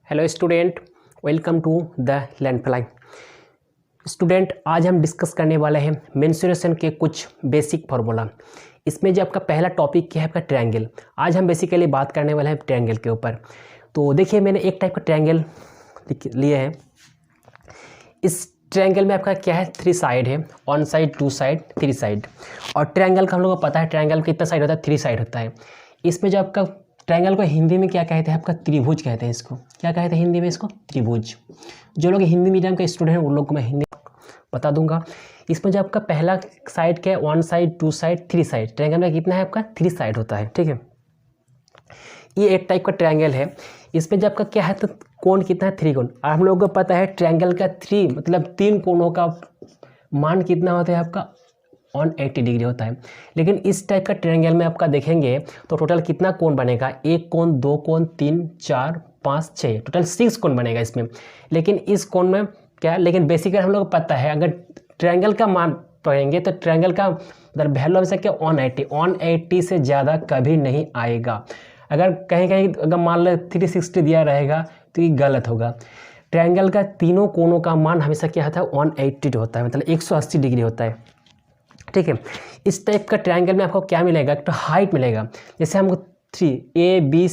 Hello student, welcome to the Learnfly. Student, आज हम discuss करने वाले हैं मेंसुरेशन के कुछ बेसिक फार्मूला। इसमें जो आपका पहला टॉपिक क्या है आपका ट्रायंगल। आज हम बेसिकली बात करने वाले हैं ट्रायंगल के ऊपर। तो देखिए, मैंने एक टाइप का ट्रायंगल लिए हैं। इस ट्रायंगल में आपका क्या है, 3 साइड है, 1 साइड 2 साइड 3 साइड। और ट्रायंगल का हम लोगों को पता है ट्रायंगल कितना साइड होता है, 3 साइड होता है। इसमें जो आपका ट्रायंगल को हिंदी में क्या कहते हैं, आपका त्रिभुज कहते हैं। इसको क्या कहते हैं हिंदी में, इसको त्रिभुज। जो लोग हिंदी मीडियम के स्टूडेंट हैं उन लोग को मैं हिंदी बता दूंगा। इसमें जो आपका पहला साइड क्या है, 1 साइड 2 साइड 3 साइड। ट्रायंगल में कितना है आपका, 3 साइड होता है। ठीक है, ये एक टाइप का ट्रायंगल है। इसमें जब आपका क्या है, तो कोण कितना है, 3 कोण। और हम लोगों को पता है ट्रायंगल का 3 मतलब 3 कोणों का मान कितना होता है आपका, 180 डिग्री होता है। लेकिन इस टाइप का ट्रायंगल में आपका देखेंगे तो टोटल कितना कोण बनेगा, 1 कोण 2 कोण 3 4 5 6, टोटल 6 कोण बनेगा इसमें। लेकिन इस कोण में क्या है, लेकिन बेसिकली हम लोग को पता है अगर ट्रायंगल का मान पढ़ेंगे तो ट्रायंगल का मतलब वैल्यू हमेशा क्या, 180 से ज़्यादा कभी नहीं आएगा। अगर कहीं कहीं अगर मान लो 360 दिया रहेगा तो ये गलत होगा। ट्रायंगल का तीनों कोणों का मान हमेशा क्या होता है, 180 होता है, मतलब 180 डिग्री होता है। ठीक है, इस टाइप का ट्रायंगल में आपको क्या मिलेगा, तो हाइट मिलेगा। जैसे हमको 3 ए बी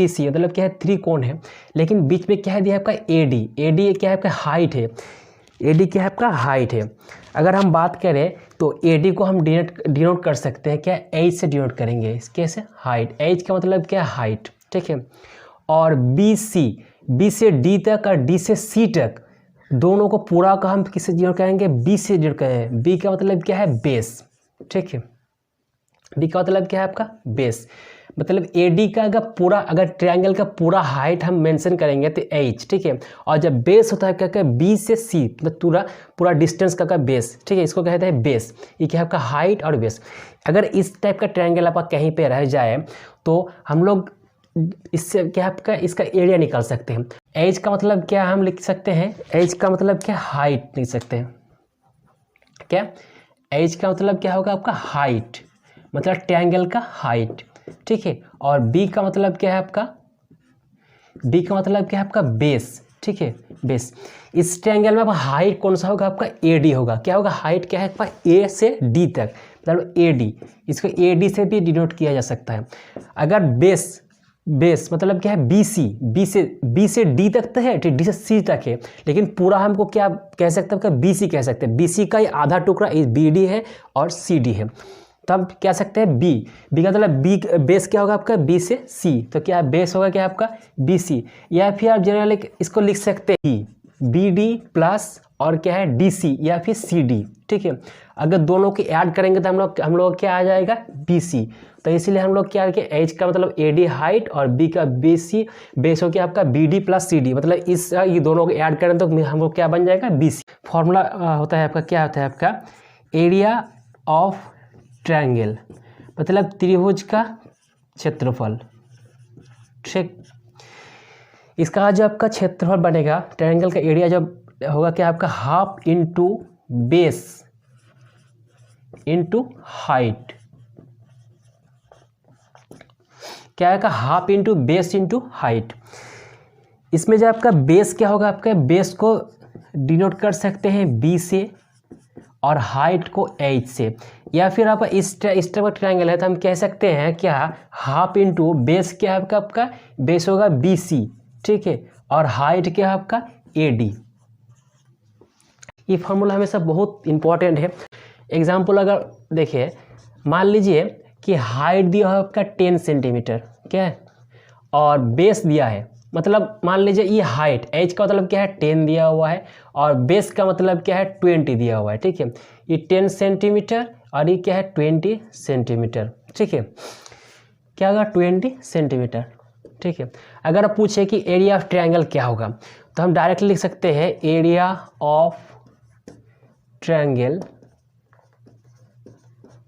सी मतलब क्या है, 3 कोण है, लेकिन बीच में क्या है दिया आपका ए डी क्या है आपका हाइट है। ए डी क्या है आपका हाइट है। अगर हम बात करें तो ए डी को हम डिनोट कर सकते हैं क्या, एच से डिनोट करेंगे। कैसे, हाइट। एच का मतलब क्या है, हाइट। ठीक है, और बी से डी तक और डी से सी तक दोनों को पूरा का हम किससे डिनोट करेंगे, बी से डिनोट करेंगे। बी का मतलब क्या है, बेस। ठीक है, बी का मतलब क्या है आपका, बेस। मतलब ए डी का अगर पूरा, अगर ट्रायंगल का पूरा हाइट हम मेंशन करेंगे तो एच। ठीक है, और जब बेस होता है क्या क्या, बी से सी मतलब पूरा डिस्टेंस का बेस। ठीक है, इसको कहते हैं बेस। ये क्या है आपका, हाइट और बेस। अगर इस टाइप का ट्रायंगल आपका कहीं पे रह जाए तो हम लोग इससे क्या आपका, इसका एरिया निकाल सकते हैं। एज का मतलब क्या हम लिख सकते हैं, एज का मतलब क्या, हाइट लिख सकते हैं। क्या, एज का मतलब क्या होगा आपका, हाइट, मतलब ट्रायंगल का हाइट। ठीक है, और बी का मतलब क्या है आपका, बी का मतलब क्या है आपका, बेस। ठीक है, बेस। इस ट्रायंगल में आपका हाइट कौन सा होगा आपका, ए डी होगा। क्या होगा, हाइट क्या है आपका, ए से डी तक, मतलब ए डी। इसको ए डी से भी डिनोट किया जा सकता है। अगर बेस मतलब क्या है, बी से डी तक तो है, डी से सी तक है, लेकिन पूरा हमको क्या कह सकते हैं, बी सी कह सकते हैं। बी सी का ये आधा टुकड़ा बी डी है और सी डी है, तब कह सकते हैं बी का मतलब बी बेस क्या होगा आपका, बी से सी। तो क्या बेस होगा क्या आपका, बी सी। या फिर आप जनरली इसको लिख सकते हैं बी डी प्लस और क्या है, डी सी या फिर सी डी। ठीक है, अगर दोनों को ऐड करेंगे तो हम लोग क्या आ जाएगा, बी सी। तो इसीलिए हम लोग क्या रखें, एच का मतलब ए डी हाइट और बी का बी सी, बेस हो गया आपका b d plus c d. मतलब ये दोनों को ऐड करें तो हम लोग क्या बन जाएगा, बी सी। फॉर्मूला होता है आपका, क्या होता है आपका, एरिया ऑफ ट्रायंगल मतलब त्रिभुज का क्षेत्रफल। ठीक, इसका जो आपका क्षेत्रफल बनेगा ट्रायंगल का, एरिया जब होगा क्या आपका, half into base into height. क्या है, half into base into height. इसमें जो आपका बेस क्या होगा, आपका बेस को डिनोट कर सकते हैं बी से और हाइट को एच से। या फिर आप इस टाइप का ट्रायंगल है तो हम कह सकते हैं क्या, हाफ इंटू बेस क्या है आपका बेस होगा बी सी। ठीक है, और हाइट क्या है आपका, ए डी। ये फार्मूला हमेशा बहुत इंपॉर्टेंट है। एग्जाम्पल अगर देखिए, मान लीजिए कि हाइट दिया है आपका 10 सेंटीमीटर, क्या है, और बेस दिया है, मतलब मान लीजिए ये हाइट, एच का मतलब क्या है, 10 दिया हुआ है, और बेस का मतलब क्या है, 20 दिया हुआ है। ठीक है, ये 10 सेंटीमीटर और ये क्या है, 20 सेंटीमीटर। ठीक है, क्या होगा, 20 सेंटीमीटर। ठीक है, अगर आप पूछे कि एरिया ऑफ ट्रायंगल क्या होगा तो हम डायरेक्टली लिख सकते हैं एरिया ऑफ ट्रायंगल,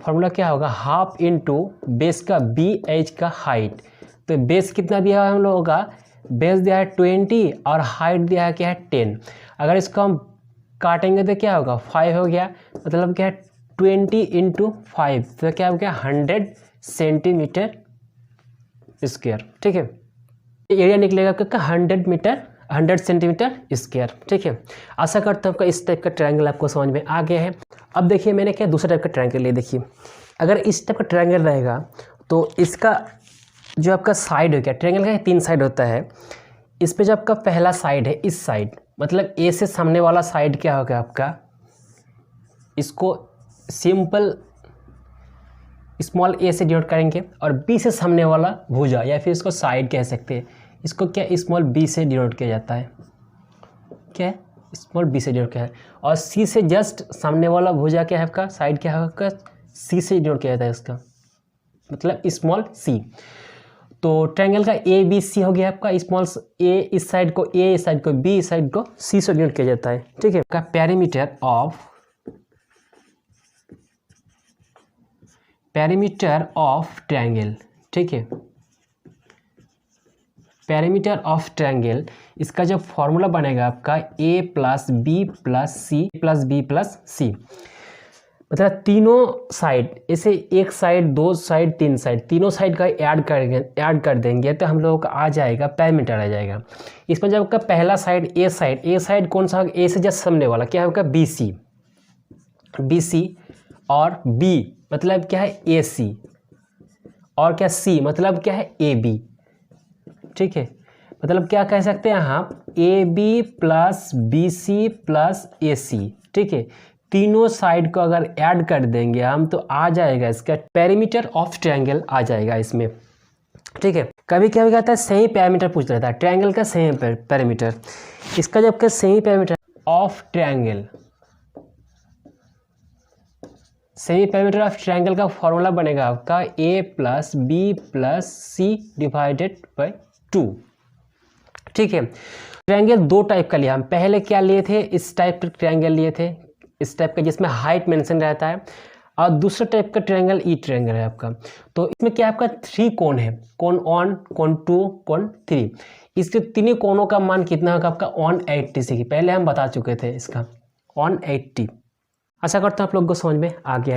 फॉर्मूला क्या होगा, हाफ इंटू बेस का बी, एच का हाइट। तो बेस कितना दिया है हम लोगों का, बेस दिया है 20 और हाइट दिया है क्या है, 10। अगर इसको हम काटेंगे तो क्या होगा, 5 हो गया, मतलब क्या है 20 इंटू 5, तो क्या हो गया 100 सेंटीमीटर स्क्वायर। ठीक है, एरिया निकलेगा आपका 100 सेंटीमीटर स्क्वायर। ठीक है, आशा करता हूँ आपका इस टाइप का ट्रायंगल आपको समझ में आ गया है। अब देखिए मैंने क्या दूसरा टाइप का ट्रायंगल ले, देखिए अगर इस टाइप का ट्रायंगल रहेगा तो इसका जो आपका साइड हो गया, ट्रायंगल का 3 साइड होता है, इस पे जो आपका पहला साइड है, इस साइड मतलब ए से सामने वाला साइड क्या होगा आपका, इसको सिंपल स्मॉल ए से डिनोट करेंगे, और बी से सामने वाला भुजा या फिर इसको साइड कह सकते हैं, इसको क्या स्मॉल बी से डिनोट किया जाता है, क्या है स्मॉल बी से डिनोट किया है। और सी से जस्ट सामने वाला भुजा क्या है आपका, साइड क्या है आपका, सी से डिनोट किया जाता है इसका, मतलब स्मॉल सी। तो ट्रायंगल का ए बी सी हो गया आपका, स्मॉल ए इस साइड को ए, इस साइड को बी, इस साइड को सी से डिनोट किया जाता है। ठीक है, का पेरीमीटर ऑफ ट्रायंगल। ठीक है, पेरीमीटर ऑफ ट्रायंगल, इसका जो फॉर्मूला बनेगा आपका a plus b plus c plus b plus c, मतलब तीनों साइड, ऐसे एक साइड, दो साइड, तीन साइड, तीनों साइड का ऐड कर देंगे तो हम लोगों का आ जाएगा पेरीमीटर आ जाएगा। इसमें जब आपका पहला साइड ए साइड कौन सा, ए से जस्ट सामने वाला क्या है आपका बी सी, और बी मतलब क्या है ए सी, और क्या सी मतलब क्या है ए बी। ठीक है, मतलब क्या कह सकते हैं आप, a b plus b c plus a c. ठीक है, तीनों साइड को अगर ऐड कर देंगे हम तो आ जाएगा इसका पेरीमीटर ऑफ ट्रायंगल आ जाएगा इसमें। ठीक है, कभी क्या कहता है सेमी पेरीमीटर पूछ लेता है, ट्रायंगल का सेमी पेरीमीटर, इसका जब का semi perimeter of triangle, semi perimeter of triangle का फॉर्मूला बनेगा आपका a plus b plus c divided by 2। ठीक है, ट्रायंगल दो टाइप का लिया हम, पहले क्या लिए थे, इस टाइप का ट्रायंगल लिए थे, इस टाइप का जिसमें हाइट मेंशन रहता है, और दूसरा टाइप का ट्रायंगल ई ट्रायंगल है आपका। तो इसमें क्या आपका 3 कोण है, कोण 1, कोण 2, कोण 3। इसके तीनों कोणों का मान कितना होगा आपका 180 से, पहले हम बता चुके थे इसका 180। आशा करता हूँ आप लोग को समझ में आ गया।